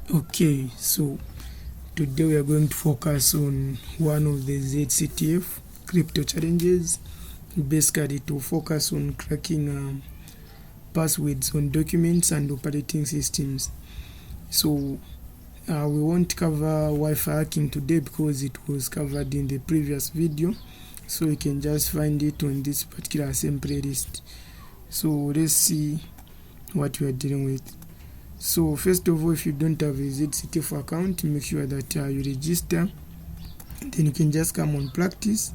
Okay, so today we are going to focus on one of the ZedCTF crypto challenges. Basically, to focus on cracking passwords on documents and operating systems. So we won't cover Wi-Fi hacking today because it was covered in the previous video. So you can just find it on this particular same playlist. So let's see what we are dealing with. So first of all, if you don't have a ZedCTF account, make sure that you register. Then you can just come on practice.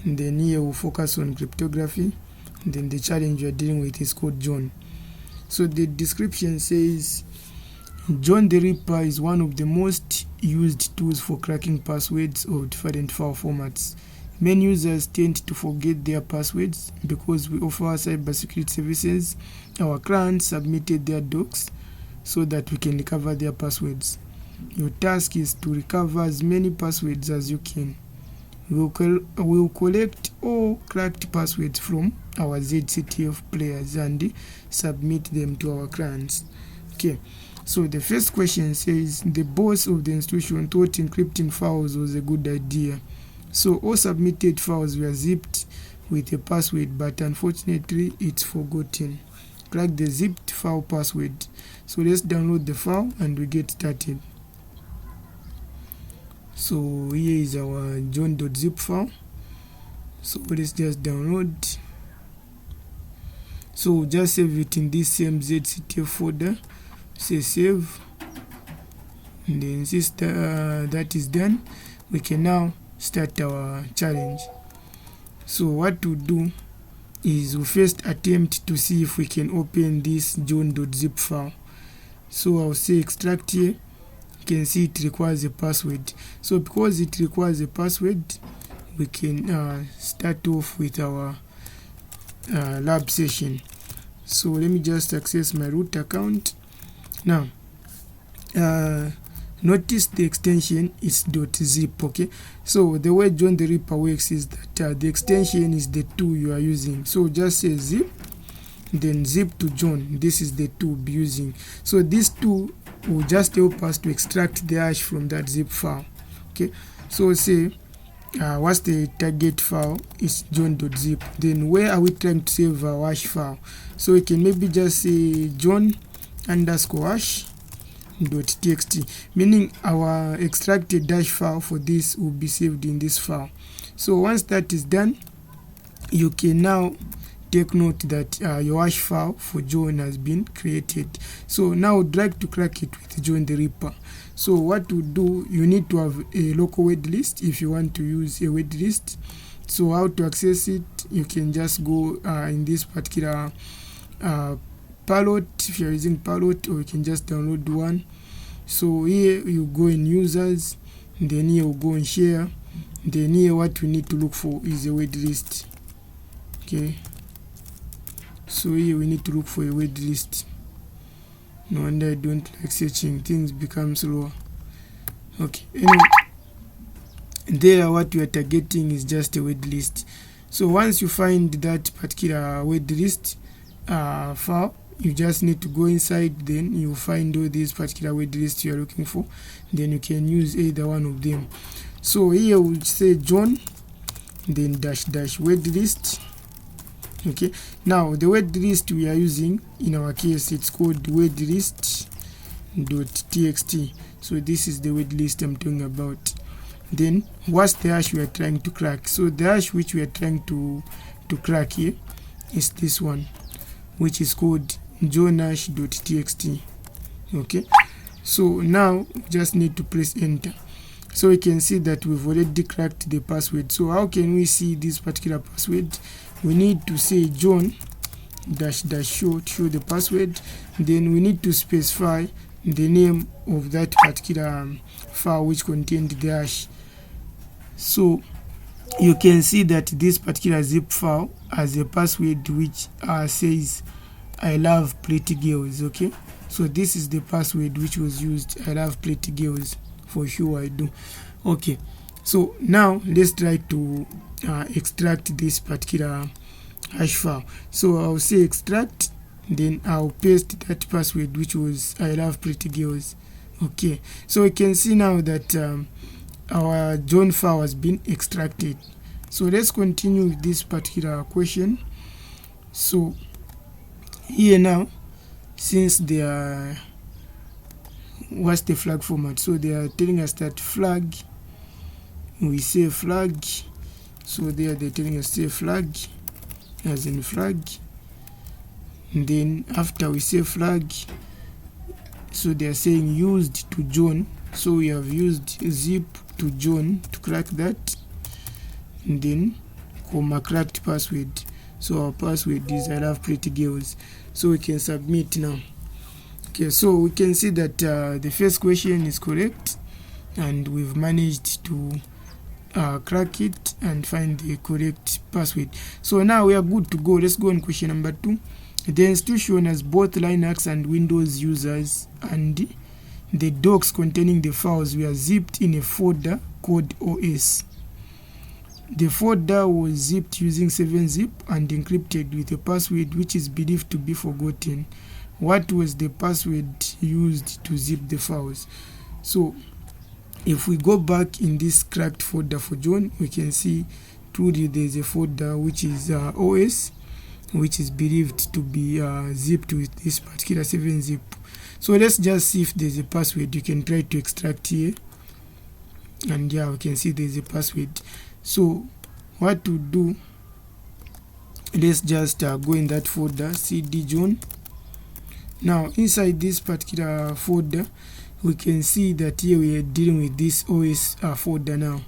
And then here we'll focus on cryptography. And then the challenge you're dealing with is called John. So the description says, John the Ripper is one of the most used tools for cracking passwords of different file formats. Many users tend to forget their passwords because we offer cybersecurity services. Our clients submitted their docs so that we can recover their passwords. Your task is to recover as many passwords as you can. We'll collect all cracked passwords from our ZedCTF players and submit them to our clients. Okay, so the first question says, the boss of the institution thought encrypting files was a good idea. So all submitted files were zipped with a password, but unfortunately it's forgotten. Crack the zipped file password. So let's download the file and we get started. So here is our john.zip file. So let's just download. So just save it in this same ZedCTF folder. Say save. And then since that is done, we can now start our challenge. So what to do is we first attempt to see if we can open this john.zip file. So I'll say extract here. You can see it requires a password. So because it requires a password, we can start off with our lab session. So let me just access my root account. Now notice the extension is .zip. Okay, so the way John the Ripper works is that the extension is the tool you are using. So just say zip, then zip to John. This is the tool we're using. So this tool will just help us to extract the hash from that zip file. Okay, so say what's the target file is john.zip. Then where are we trying to save our hash file? So we can maybe just say john_hash.txt, meaning our extracted dash file for this will be saved in this file. So once that is done, you can now take note that your hash file for John has been created. So now I'd like to crack it with John the Ripper. So what to do, you need to have a local word list if you want to use a word list. So how to access it, you can just go in this particular Pilot if you're using Pilot, or you can just download one. So here you go in users, then here you go in share, then here what we need to look for is a word list. Okay, so here we need to look for a word list. No wonder I don't like searching, things become slower. Okay, anyway, there what we are targeting is just a word list. So once you find that particular word list file, you just need to go inside, then you find all these particular word lists you are looking for, then you can use either one of them. So here we'll say John, then -- word list. Okay, now the word list we are using in our case, it's called word list.txt. so this is the word list I'm talking about. Then what's the hash we are trying to crack? So the hash which we are trying to crack here is this one, which is called johnhash.txt. okay, so now we just need to press enter. So we can see that we've already cracked the password. So how can we see this particular password? We need to say john -- show to show the password. Then we need to specify the name of that particular file which contained the hash. So you can see that this particular zip file has a password which says I love pretty girls. Okay, so this is the password which was used. I love pretty girls, for sure I do. Okay, so now let's try to extract this particular hash file. So I'll say extract, then I'll paste that password which was I love pretty girls Okay, so we can see now that our John file has been extracted. So let's continue with this particular question. So here now, since they are, what's the flag format? So they are telling us that flag, we say flag. So there they're telling us say flag, as in flag. And then after we say flag, so they are saying used to John. So we have used zip to John to crack that. And then comma cracked password. So our password is I love pretty girls. So we can submit now. Okay, so we can see that the first question is correct, and we've managed to crack it and find the correct password. So now we are good to go. Let's go on question number 2. The institution has both Linux and Windows users, and the docs containing the files were zipped in a folder called OS. The folder was zipped using 7-zip and encrypted with a password which is believed to be forgotten. What was the password used to zip the files? So if we go back in this cracked folder for John, we can see truly there's a folder which is OS, which is believed to be zipped with this particular 7-zip. So let's just see if there's a password. You can try to extract here, and yeah, we can see there's a password. So what to do, let's just go in that folder, cd John. Now inside this particular folder, we can see that here we are dealing with this OS folder now.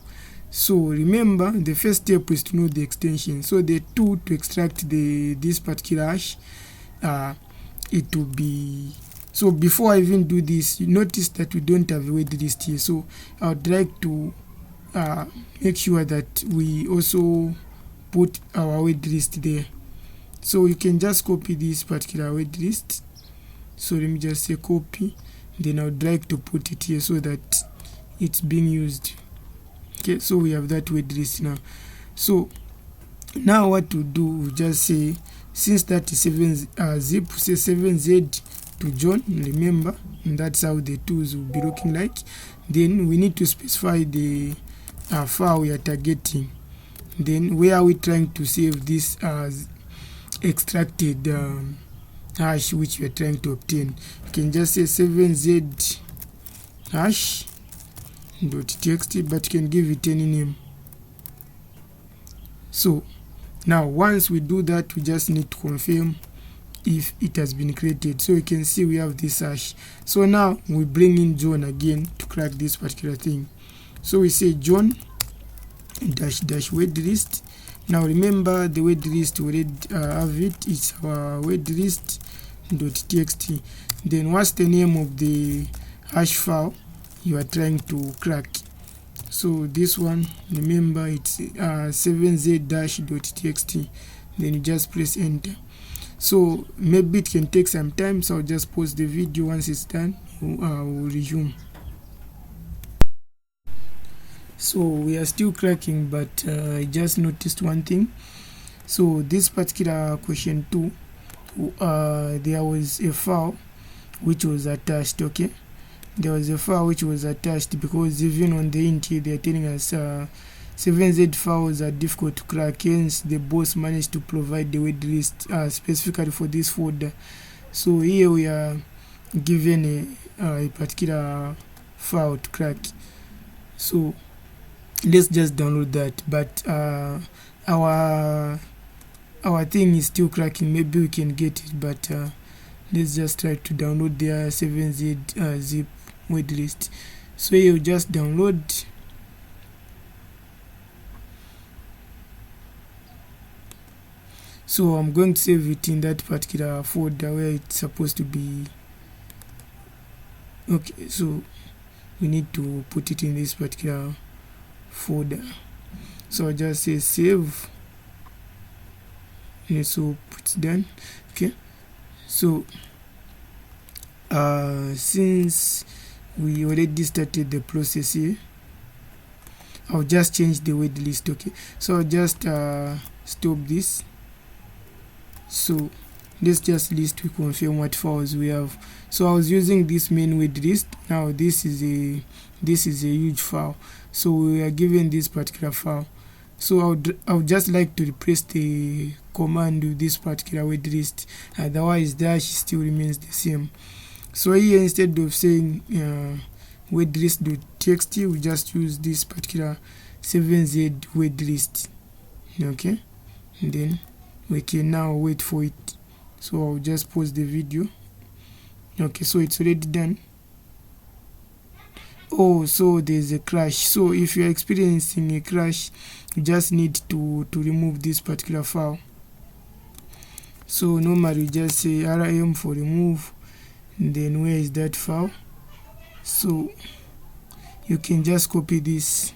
So remember, the first step is to know the extension. So the tool to extract this particular hash, it will be, so before I even do this, you notice that we don't have a word list here. So I would like to make sure that we also put our word list there. So you can just copy this particular word list. So let me just say copy, then I would like to put it here so that it's being used. Okay, so we have that word list now. So now what to do, we just say, since that is 7-zip, say 7z to John, remember, and that's how the tools will be looking like. Then we need to specify the file we are targeting. Then where are we trying to save this extracted hash which we are trying to obtain? You can just say 7z hash .txt, but you can give it any name. So now once we do that, we just need to confirm if it has been created. So you can see we have this hash. So now we bring in John again to crack this particular thing. So we say John dash word list. Now remember, the word list we already have it. It's our word list .txt. Then what's the name of the hash file you are trying to crack? So this one, remember, it's 7z-.txt. Then you just press enter. So maybe it can take some time, so I'll just pause the video. Once it's done, we'll resume. So we are still cracking, but I just noticed one thing. So this particular question 2, there was a file which was attached. Okay, there was a file which was attached, because even on the int here, they are telling us 7z files are difficult to crack, hence the boss managed to provide the word list specifically for this folder. So here we are given a particular file to crack. So let's just download that, but our thing is still cracking. Maybe we can get it, but let's just try to download their 7z zip word list. So you just download. So I'm going to save it in that particular folder where it's supposed to be. Okay, so we need to put it in this particular folder. So I'll just say save. And so it's done. Okay, so since we already started the process here, I'll just change the word list. Okay, so I'll just stop this. So let's just list to confirm what files we have. So I was using this main word list. Now this is a huge file, so we are given this particular file. So I would just like to replace the command with this particular word list, otherwise dash still remains the same. So here, instead of saying word list.txt, we just use this particular 7z word list. Okay, and then we can now wait for it. So I'll just pause the video. Okay, so it's already done. Oh, so there's a crash. So if you're experiencing a crash, you just need to remove this particular file. So normally you just say RAM for remove, and then where is that file? So you can just copy this.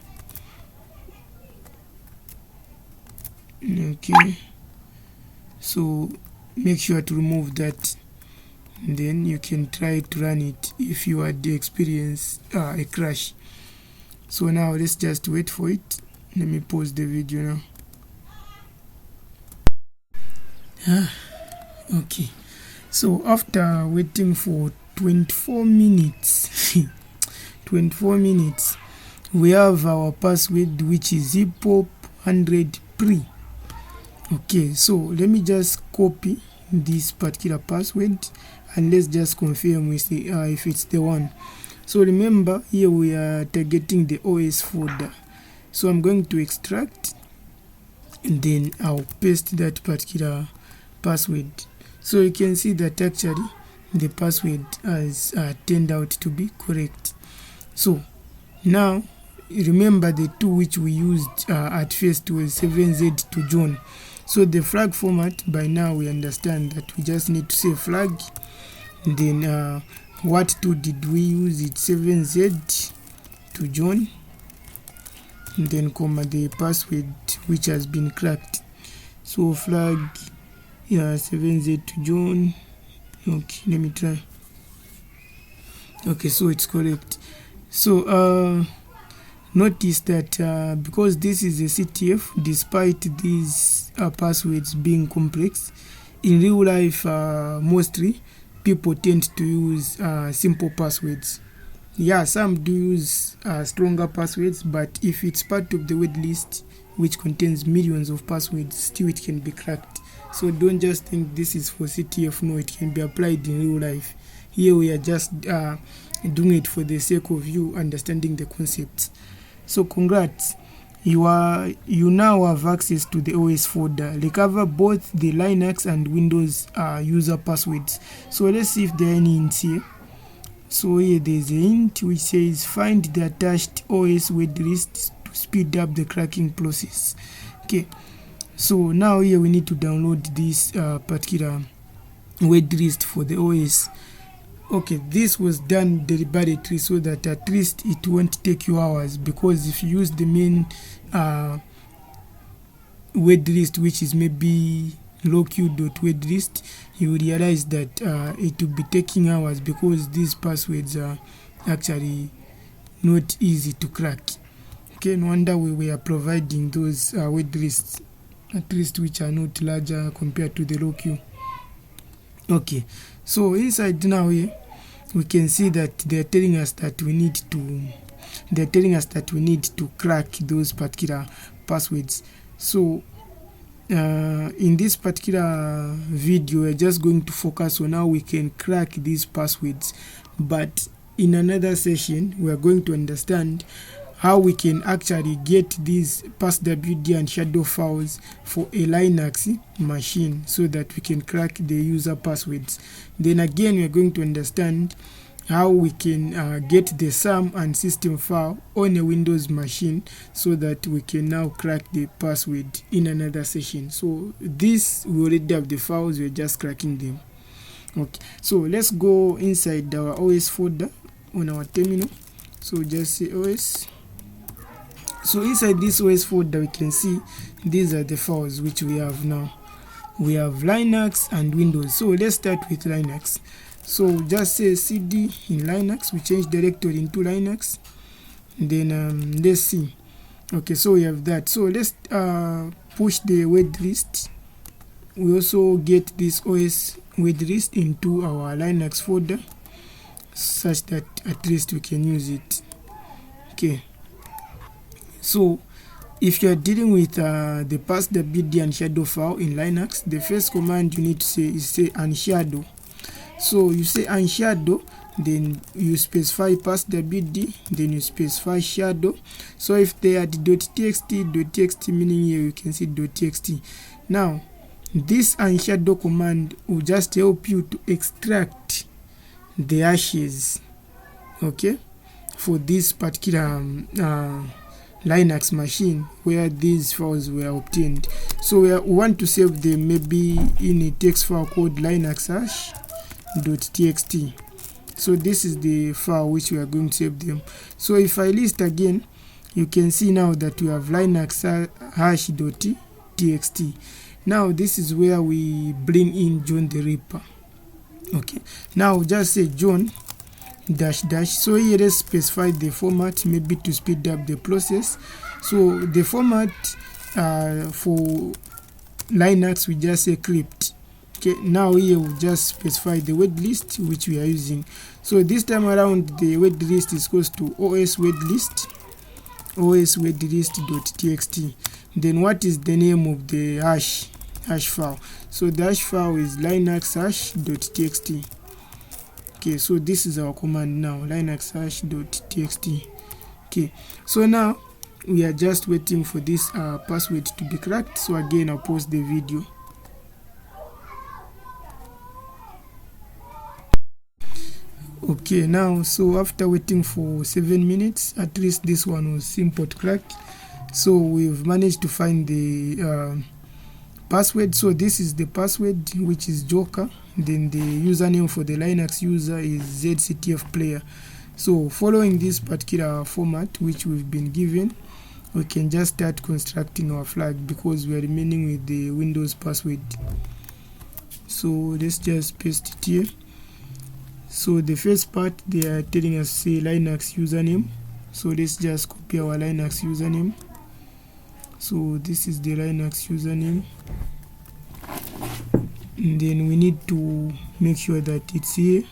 Okay, so make sure to remove that, and then you can try to run it if you had experience a crash. So now let's just wait for it. Let me pause the video now. Okay, so after waiting for 24 minutes 24 minutes, we have our password, which is hiphop 100 pre. Okay, so let me just copy this particular password and let's just confirm with the, if it's the one. So remember, here we are targeting the OS folder. So I'm going to extract, and then I'll paste that particular password. So you can see that actually the password has turned out to be correct. So now remember the two which we used at first was 7z to join. So the flag format, by now we understand that we just need to say flag, and then what two did we use? It's 7z to join, and then comma the password which has been cracked. So flag 7z to join. Okay, let me try. Okay, so it's correct. So notice that because this is a CTF, despite these passwords being complex, in real life mostly people tend to use simple passwords. Yeah, some do use stronger passwords, but if it's part of the word list which contains millions of passwords, still it can be cracked. So don't just think this is for CTF. No, it can be applied in real life. Here we are just doing it for the sake of you understanding the concepts. So congrats, you now have access to the OS folder. Recover both the Linux and Windows user passwords. So let's see if there are any hints here. So here there's a hint which says find the attached OS word list to speed up the cracking process. Okay, so now here we need to download this particular word list for the OS. Okay, this was done deliberately so that at least it won't take you hours, because if you use the main word list, which is maybe loq.wordlist, you will realize that it will be taking hours, because these passwords are actually not easy to crack. Okay, no wonder we are providing those word lists, at least which are not larger compared to the loq. Okay, so inside now here we can see that they're telling us that we need to crack those particular passwords. So in this particular video, we're just going to focus on how we can crack these passwords, but in another session we are going to understand how we can actually get these passwd and shadow files for a Linux machine so that we can crack the user passwords. Then again, we are going to understand how we can get the SAM and system file on a Windows machine so that we can now crack the password in another session. So this, we already have the files, we're just cracking them. Okay, so let's go inside our OS folder on our terminal. So just say OS. So inside this OS folder, we can see these are the files which we have now. We have Linux and Windows. So let's start with Linux. So just say cd in Linux. We change directory into Linux. And then let's see. Okay, so we have that. So let's push the word list. we also get this OS wait list into our Linux folder such that at least we can use it. Okay, so if you are dealing with the passwd and shadow file in Linux, the first command you need to say is say unshadow. So you say unshadow, then you specify passwd, then you specify shadow. So if they are .txt, meaning here you can see .txt. Now this unshadow command will just help you to extract the hashes, okay, for this particular Linux machine where these files were obtained. So we want to save them maybe in a text file called linux hash.txt. so this is the file which we are going to save them. So if I list again, you can see now that we have linux hash.txt. now this is where we bring in John the Ripper. Okay, now just say John -- so here let's specify the format, maybe to speed up the process. So the format for Linux, we just say crypt. Okay, now here we'll just specify the word list which we are using. So this time around the word list is equals to os word list .txt. then what is the name of the hash file? So the hash file is linux hash.txt. Okay, so this is our command now, linux hash.txt. Okay, so now we are just waiting for this password to be cracked. So again, I'll pause the video. Okay, now so after waiting for 7 minutes, at least this one was simple to crack. So we've managed to find the password. So this is the password, which is Joker. Then the username for the Linux user is ZedCTF player. So following this particular format which we've been given, we can just start constructing our flag because we are remaining with the Windows password. So let's just paste it here. So the first part, they are telling us say Linux username. So let's just copy our Linux username. So this is the Linux username. And then we need to make sure that it's here.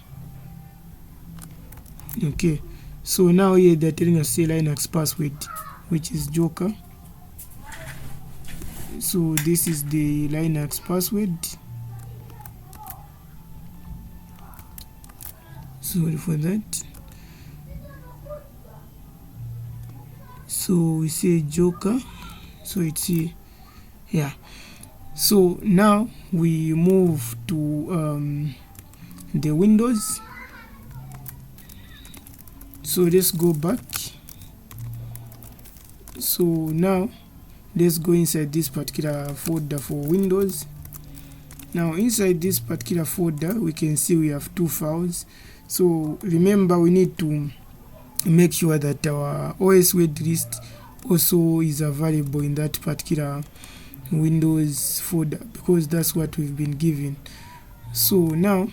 Okay, so now here they're telling us say Linux password, which is Joker. So this is the Linux password. Sorry for that. So we say Joker, so it's here. Yeah, so now we move to the Windows. So let's go back. So now let's go inside this particular folder for Windows. Now inside this particular folder, we can see we have two files. So remember, we need to make sure that our OS word list also is available in that particular Windows folder because that's what we've been given. So now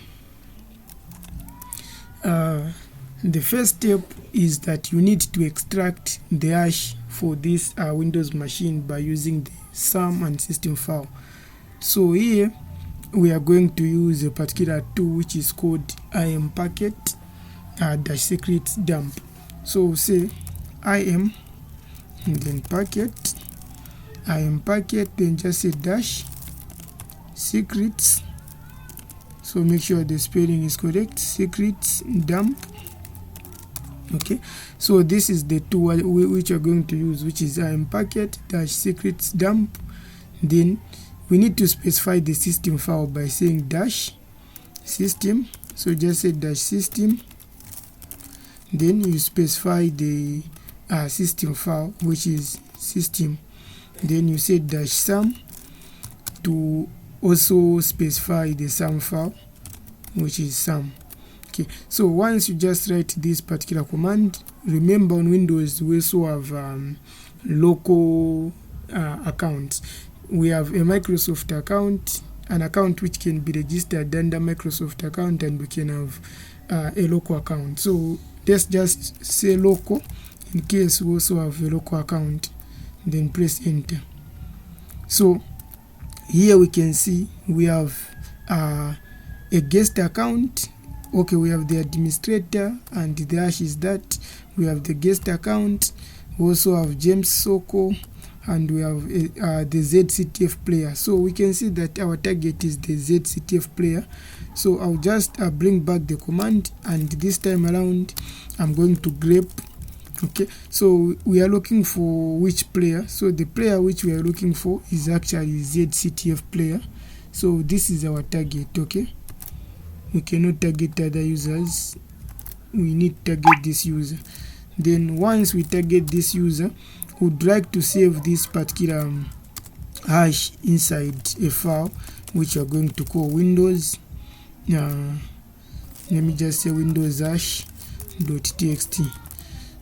the first step is that you need to extract the hash for this Windows machine by using the SAM and system file. So here we are going to use a particular tool which is called -packet -secrets dump. So say im and then packet -packet, then just say -secrets. So make sure the spelling is correct, secrets dump. Okay, so this is the tool which we're going to use, which is -packet -secrets dump. Then we need to specify the system file by saying -system. So just say -system. Then you specify the system file, which is system. Then you say -sum to also specify the sum file, which is sum. Okay, so once you just write this particular command, remember on Windows we also have local accounts. We have a Microsoft account, an account which can be registered under Microsoft account, and we can have a local account. So let's just say local in case we also have a local account, then press enter. So here we can see we have a guest account. Okay, we have the administrator and the hash is that. We have the guest account. We also have James Soko, and we have the ZedCTF player. So we can see that our target is the ZedCTF player. So I'll just bring back the command, and this time around I'm going to grep. Okay, so we are looking for which player. So the player which we are looking for is actually ZedCTF player. So this is our target. Okay, we cannot target other users, we need to target this user. Then once we target this user, would like to save this particular hash inside a file which we are going to call windows. Let me just say windows hash.txt.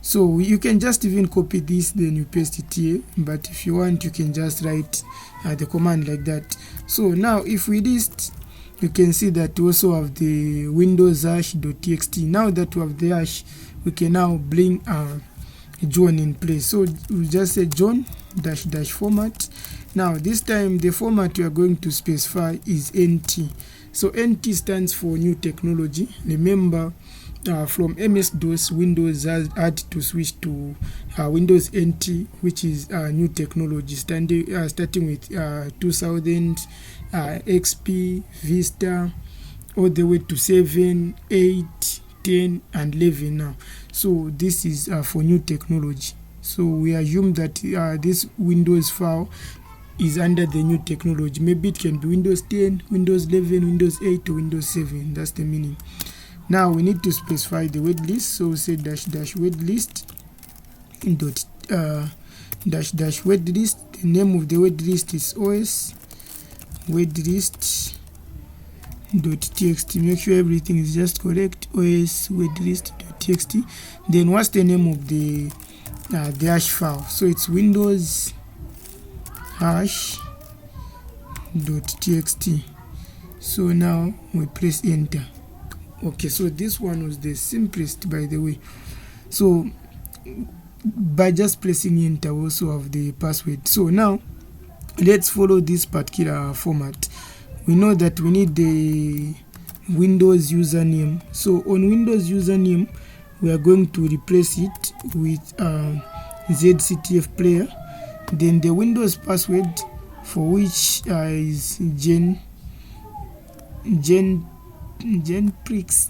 So you can just even copy this, then you paste it here, but if you want you can just write the command like that. So now if we list, you can see that we also have the windows hash.txt. Now that we have the hash, we can now bring John in place. So we just say John -- format. Now this time the format we are going to specify is NT. So NT stands for new technology. Remember, from MS-DOS, Windows had to switch to Windows NT, which is new technology, starting with 2000, XP, Vista, all the way to 7, 8, 10 and 11 now. So this is for new technology. So we assume that this Windows file is under the new technology. Maybe it can be Windows 10, Windows 11, Windows 8 or Windows 7. That's the meaning. Now we need to specify the word list. So we say -- word list dot -- word list. The name of the word list is OS word list .txt. Make sure everything is just correct. OS word list .txt. Then what's the name of the hash file? So it's windows hash.txt. So now we press enter. Okay, so this one was the simplest, by the way. So by just pressing enter, we also have the password. So now let's follow this particular format. We know that we need the Windows username. So on Windows username, we are going to replace it with ZedCTF player. Then the Windows password, for which is Genprix.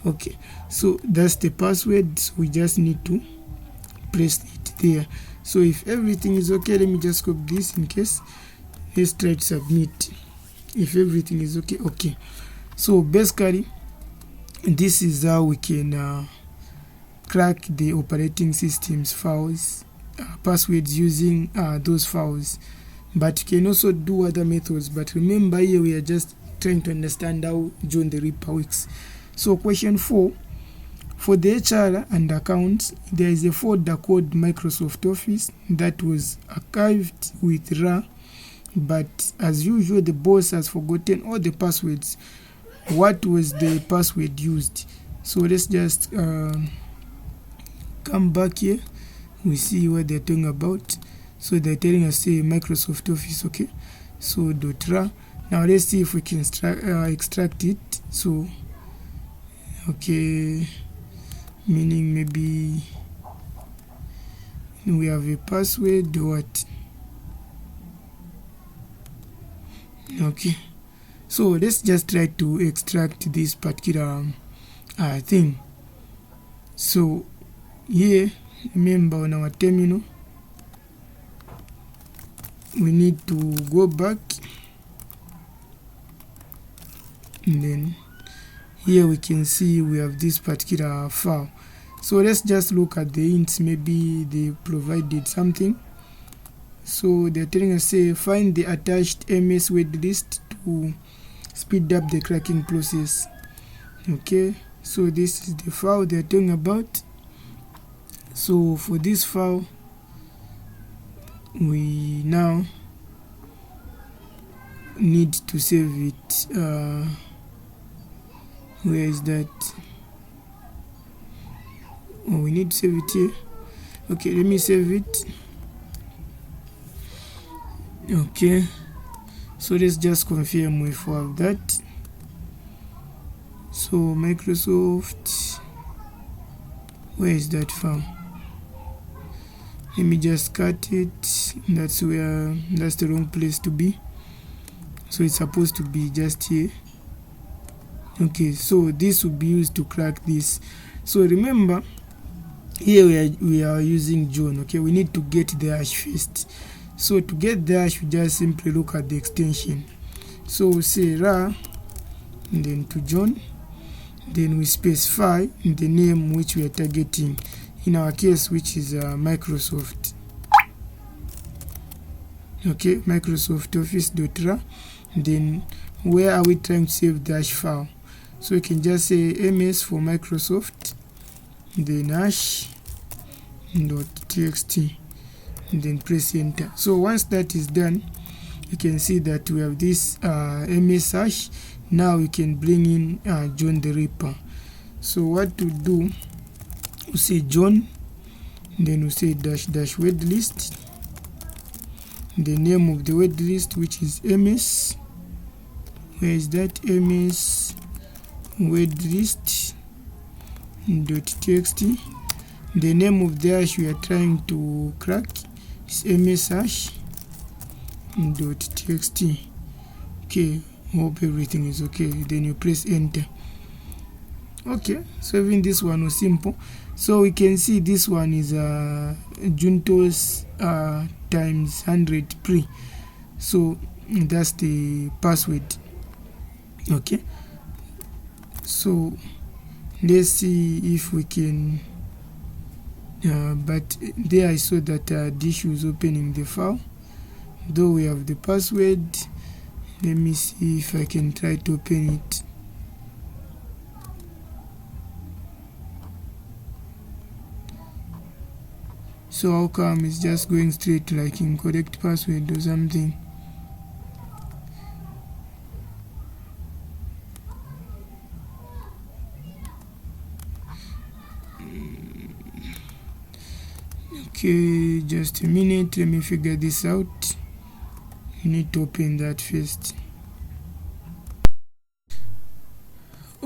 Okay, so that's the password. So we just need to press it there. So if everything is okay, let me just copy this in case. Let's try to submit. If everything is okay. Okay, so basically this is how we can crack the operating system's files passwords using those files. But you can also do other methods, but remember here we are just trying to understand how John the Ripper works. So question 4, for the HR and accounts, there is a folder called Microsoft Office that was archived with RAR, but as usual the boss has forgotten all the passwords. What was the password used? So let's just come back here. We see what they're talking about. So they're telling us say Microsoft Office. Okay, so .ra. Now let's see if we can extract it. So okay, meaning maybe we have a password or what. Okay, so let's just try to extract this particular thing. So here, remember on our terminal, we need to go back, and then here we can see we have this particular file. So let's just look at the hints. Maybe they provided something. So they're telling us say find the attached MS word list to speed up the cracking process. Okay, so this is the file they're talking about. So for this file, we now need to save it. Where is that? Oh, we need to save it here. Okay, let me save it. Okay, so let's just confirm we have that. So Microsoft, where is that file? Let me just cut it. That's the wrong place to be, so it's supposed to be just here. Okay, so this will be used to crack this. So remember, here we are using John. Okay, we need to get the hash first. So to get the hash, we just simply look at the extension. So we say RAR, and then to John, then we specify the name which we are targeting, in our case, which is Microsoft. Okay, Microsoft Office.RAR. Then where are we trying to save the hash file? So we can just say ms for Microsoft, then hash.txt, and then press enter. So once that is done, you can see that we have this ms hash. Now we can bring in John the Ripper. So what to do, we say John, then we say dash word list, the name of the word list, which is ms. Where is that? ms word list .txt. The name of the hash we are trying to crack is ms hash .txt. Okay, hope everything is okay. Then you press enter. Okay, so even this one was simple. So we can see this one is Juntos times 100 pre. So that's the password. Okay, so let's see if we can but there I saw that dish was opening the file, though we have the password. Let me see if I can try to open it. So how come it's just going straight to like incorrect password or something? Okay, just a minute, let me figure this out. You need to open that first.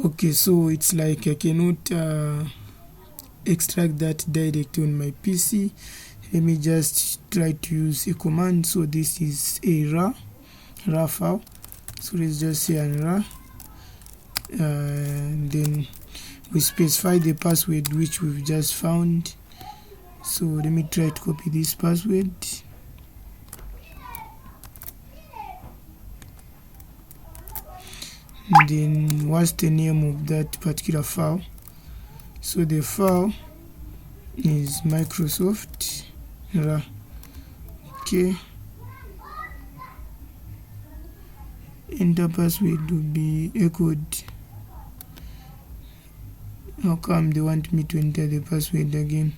Okay, so it's like I cannot extract that direct on my PC. Let me just try to use a command. So this is a RAR file. So let's just say an RAR. Then we specify the password which we've just found. So let me try to copy this password. And then what's the name of that particular file? So the file is Microsoft RAR. Okay. Enter password will be echoed. How come they want me to enter the password again?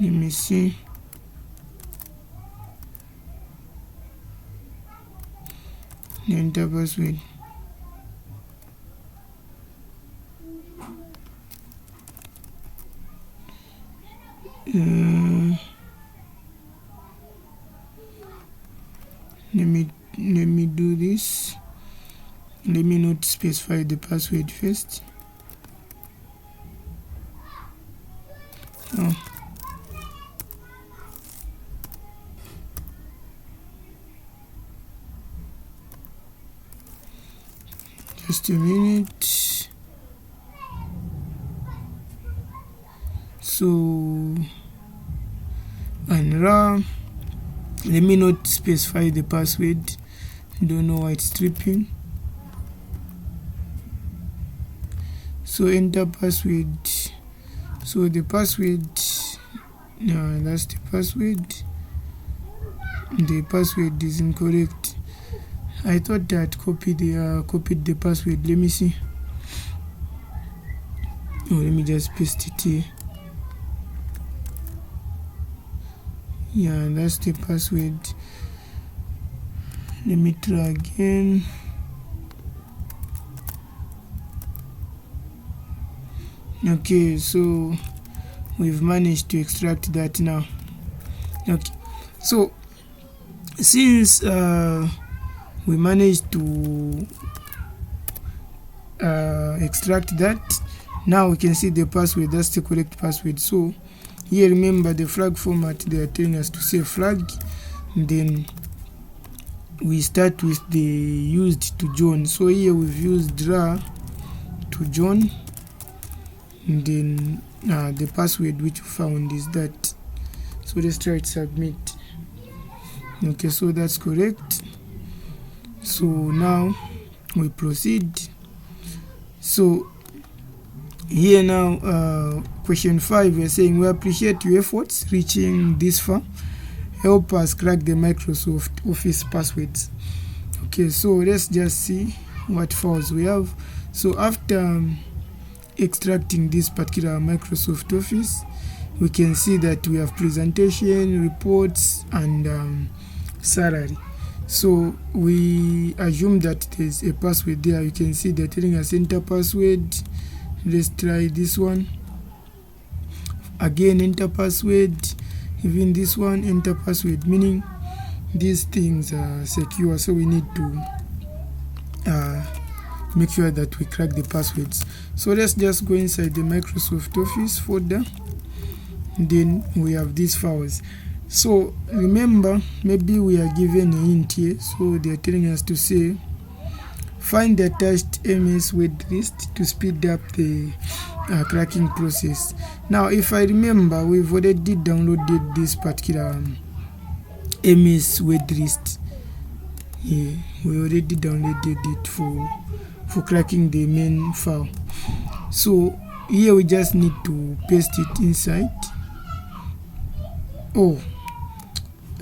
Let me see. Enter password. Let me do this. Let me not specify the password first. Oh. Just a minute. So and RAR, let me not specify the password. Don't know why it's tripping. So enter password. So the password, that's the password. The password is incorrect. I thought that copied the password. Let me see. Oh, let me just paste it here. Yeah, that's the password. Let me try again. Okay, so we've managed to extract that now. Okay, so since we managed to extract that, now we can see the password. That's the correct password. So here, remember the flag format, they are telling us to say flag, then we start with the used to join. So here we've used RAR to join, and then the password which we found is that. So let's try to submit. Okay, so that's correct. So now we proceed. So here now, question 5, we're saying we appreciate your efforts reaching this far. Help us crack the Microsoft Office passwords. Okay, so let's just see what files we have. So after extracting this particular Microsoft Office, we can see that we have presentation, reports, and salary. So we assume that there's a password there. You can see they're telling us enter password. Let's try this one. Again, enter password. Even this one, enter password, meaning these things are secure. So we need to make sure that we crack the passwords. So let's just go inside the Microsoft Office folder. Then we have these files. So remember, maybe we are given a hint here. So they are telling us to say find the attached MS word list to speed up the cracking process. Now if I remember, we've already downloaded this particular MS word list. Yeah, we already downloaded it for cracking the main file. So here we just need to paste it inside. Oh,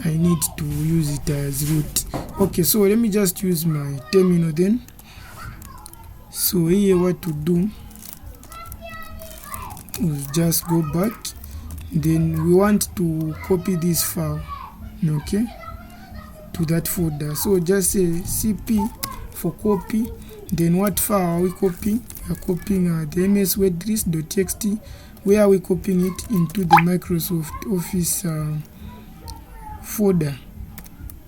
I need to use it as root. Okay, so let me just use my terminal then. So here what to do is just go back, then we want to copy this file, okay, to that folder. So just say cp for copy. Then what file are we copying? We are copying the mswordlist.txt. Where are we copying it? Into the Microsoft Office folder.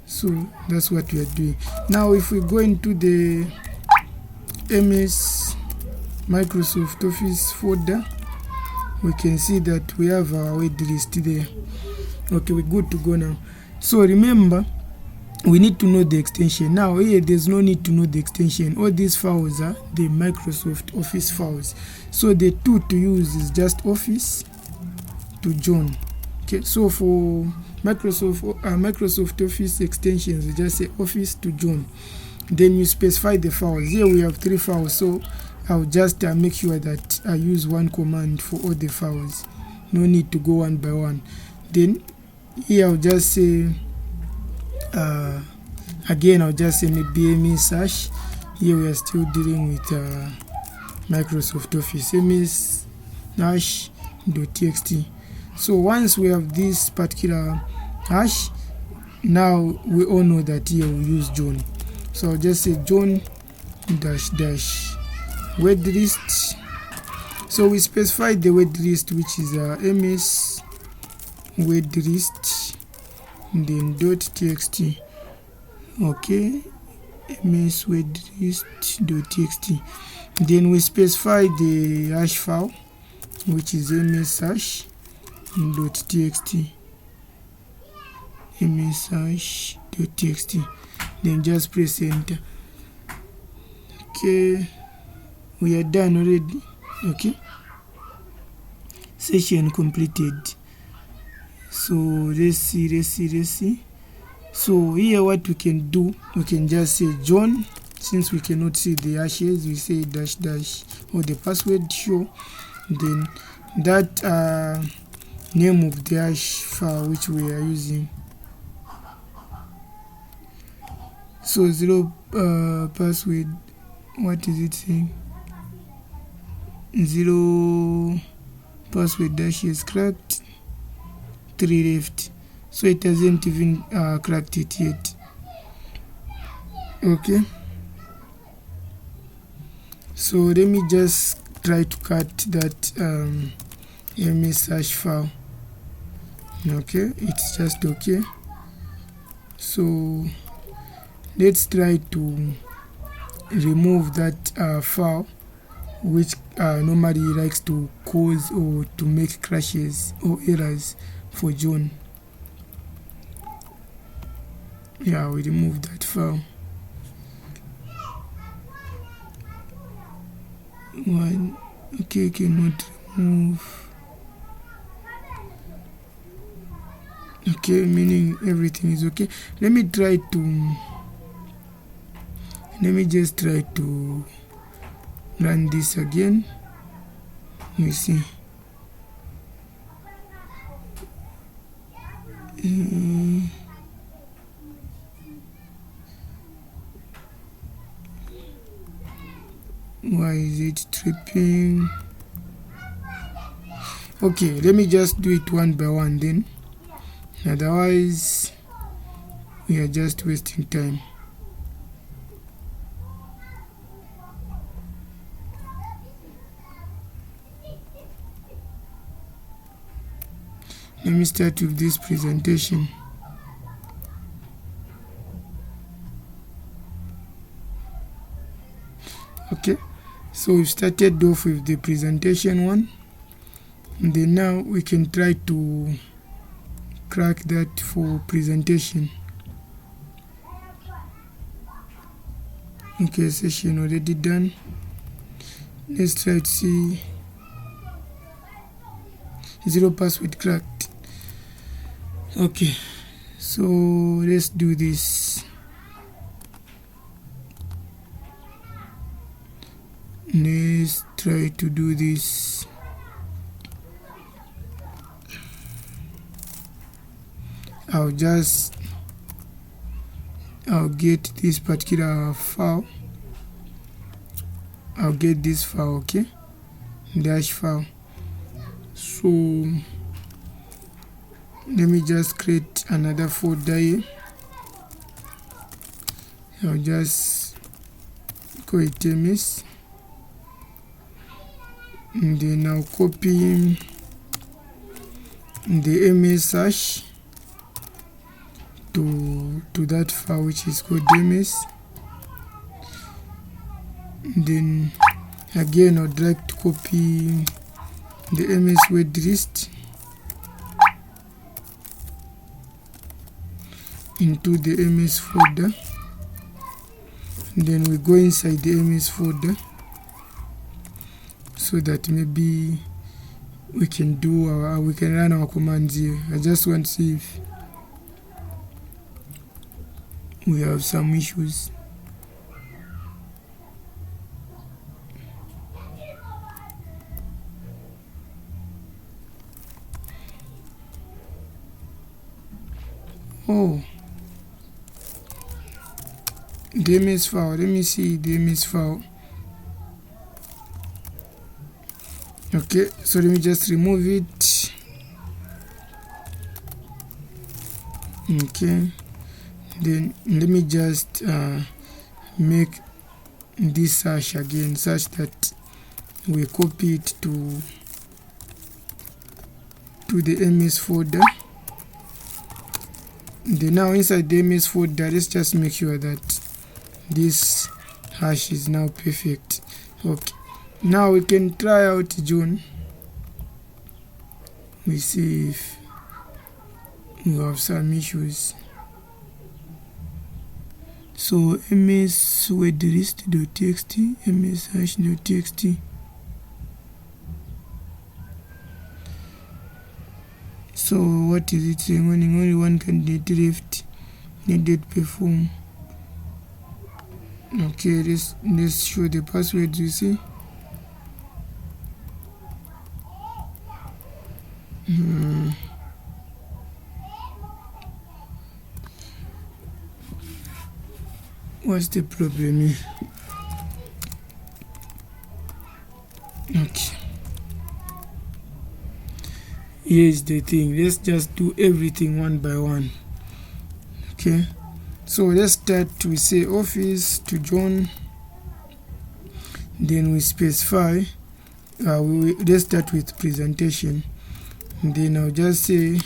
So that's what we are doing. Now if we go into the MS Microsoft Office folder, we can see that we have our word list there. Okay, we're good to go now. So remember, we need to know the extension. Now here there's no need to know the extension. All these files are the Microsoft Office files. So the tool to use is just Office to join. Okay, so for Microsoft Office extensions, we just say Office to join. Then you specify the files. Here we have 3 files, so I'll just make sure that I use one command for all the files. No need to go one by one. Then here I'll just say again, I'll just say maybe MS-. Here we are still dealing with Microsoft Office, MS-.txt. So once we have this particular hash, now we all know that here we use join. So I'll just say join -- word list. So we specify the word list, which is MS word list, then .txt. Okay, MS word list.txt. Then we specify the hash file, which is ms-hash.txt. ms-hash.txt. Then just press enter. Okay, we are done already. Okay, session completed. So let's see. So here what we can do, we can just say join. Since we cannot see the hashes, we say -- or the password show, then that name of the hash file which we are using. So 0 password, what is it saying? 0 password dash is cracked, 3 left. So it hasn't even cracked it yet. Okay, so let me just try to cut that MS hash file. Okay, it's just okay. So let's try to remove that file which normally likes to cause or to make crashes or errors for John. Yeah, we remove that file. One, okay, cannot remove. Okay, meaning everything is okay. Let me just try to run this again. You see. Why is it tripping? Okay, let me just do it one by one then. Otherwise, we are just wasting time. Let me start with this presentation. Okay, so we've started off with the presentation one, and then now we can try to crack that for presentation. Okay, session already done. Let's try to see. 0 password cracked. Okay, so let's do this. Let's try to do this. I'll get this particular file. I'll get this file, okay? Dash file. So let me just create another folder here. I'll just call it MS, and then I'll copy the MS hash to that file which is called MS. And then again I'd like to copy the MS word list into the MS folder, and then we go inside the MS folder so that maybe we can run our commands here. I just want to see if we have some issues. Oh, the MS file. Let me see the MS file. Okay, so let me just remove it. Okay, then let me just make this hash again such that we copy it to the MS folder. Then now inside the MS folder, let's just make sure that this hash is now perfect. Okay, now we can try out John. We see if we have some issues. So ms word list.txt, ms hash.txt. So what is it saying? Only one candidate left needed perform. Okay, let's show the passwords. You see. What's the problem here? Okay, here's the thing. Let's just do everything one by one. Okay, so let's start. We say office to John, then we specify let's start with presentation, and then I'll just say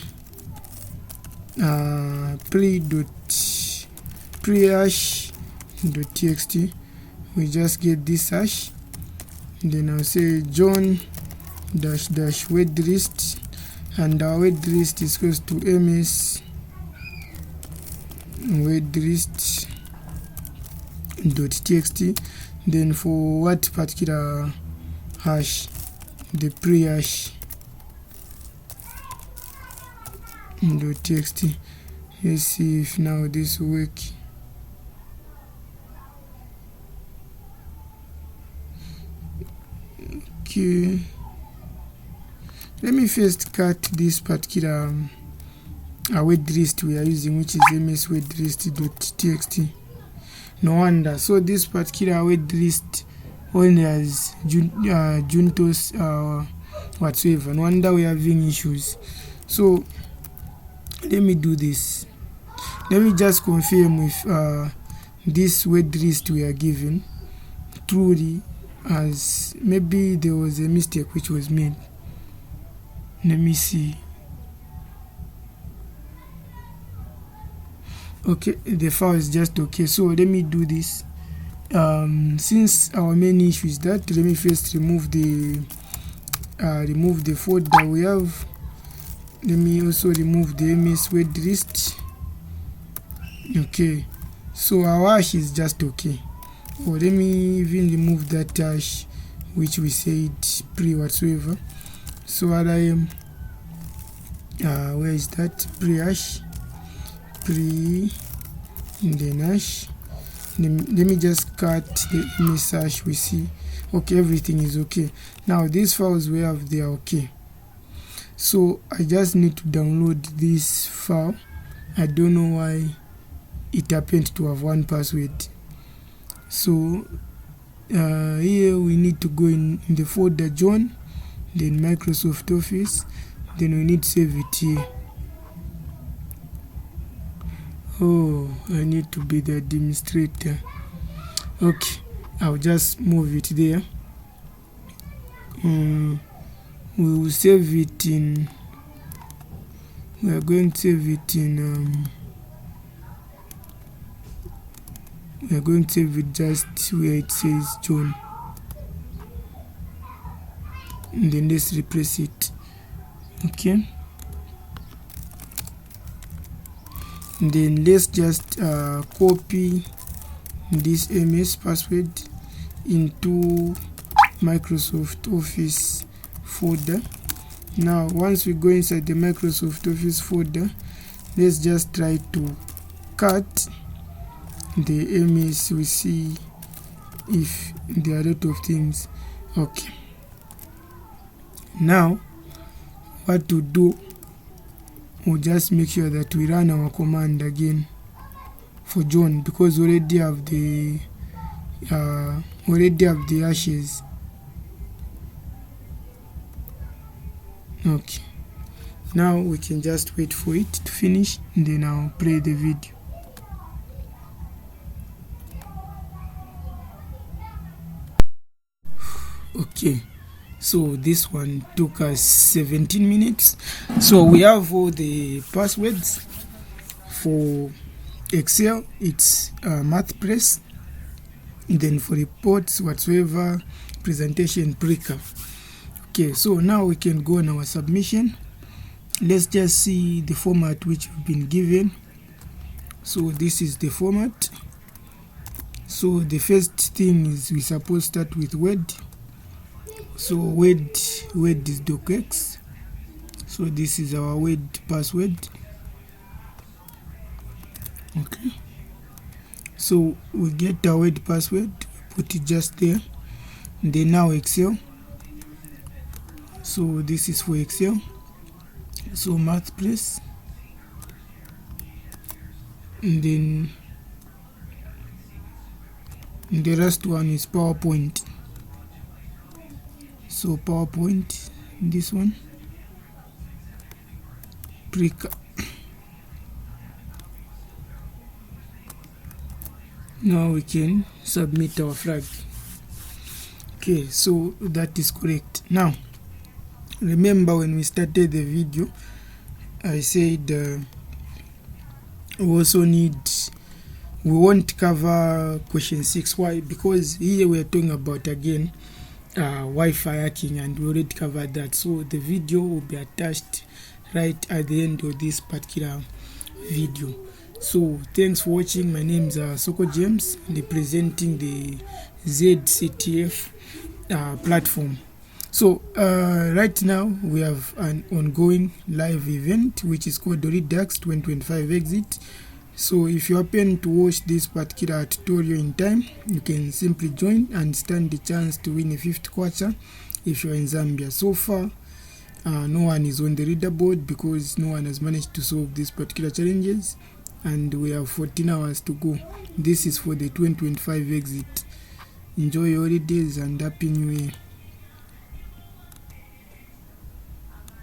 pre-hash.txt. we just get this hash, then I'll say John dash dash word list, and our word list is equals to ms word list dot txt. Then for what particular hash? The pre-hash dot txt. Let's see if now this will work. Okay, let me first cut this particular word list we are using, which is ms word list.txt. No wonder. So this particular word list only has juntos whatsoever. No wonder we're having issues. So let me do this. Let me just confirm if this word list we are given truly, as maybe there was a mistake which was made. Let me see. Okay, the file is just okay. So let me do this. Since our main issue is that, let me first remove the folder we have. Let me also remove the ms word list. Okay, so our hash is just okay. Or let me even remove that hash which we said pre whatsoever. So rim where is that? Pre-hash, pre, and then hash. Let me just cut the ms hash. We see okay, everything is okay. Now these files we have, they are okay. So I just need to download this file. I don't know why it happened to have one password. So here we need to go in the folder John, then Microsoft Office, then we need to save it here. Oh, I need to be the administrator. Okay, I'll just move it there. We will save it in, we are going to save it in we are going to save it just where it says John, and then let's replace it. Okay, and then let's just copy this ms password into Microsoft Office folder. Now once we go inside the Microsoft Office folder, let's just try to cut the ms. We see if there are a lot of things. Okay, now what to do, we'll just make sure that we run our command again for John, because we already have the hashes. Okay, now we can just wait for it to finish, and then I'll play the video. Okay, so this one took us 17 minutes. So we have all the passwords. For Excel, it's MathPress. Then for reports whatsoever, presentation, pre-cap. Okay, so now we can go on our submission. Let's just see the format which we've been given. So this is the format. So the first thing is we suppose start with Word. So Word is docx. So this is our Word password. Okay, so we get our Word password, we put it just there. And then now Excel. So this is for Excel. So MathPress, and then the last one is PowerPoint. So PowerPoint, this one, pre-cap. Now we can submit our flag. Okay, so that is correct. Now remember when we started the video, I said we won't cover question 6. Why? Because here we are talking about again Wi-Fi hacking, and we already covered that. So the video will be attached right at the end of this particular video. So thanks for watching. My name is Soko James, representing the ZedCTF platform. So right now we have an ongoing live event which is called Redux 2025 Exit. So if you happen to watch this particular tutorial in time, you can simply join and stand the chance to win a 5th quarter if you're in Zambia. So far no one is on the leaderboard because no one has managed to solve these particular challenges, and we have 14 hours to go. This is for the 2025 exit. Enjoy your holidays and happy new year.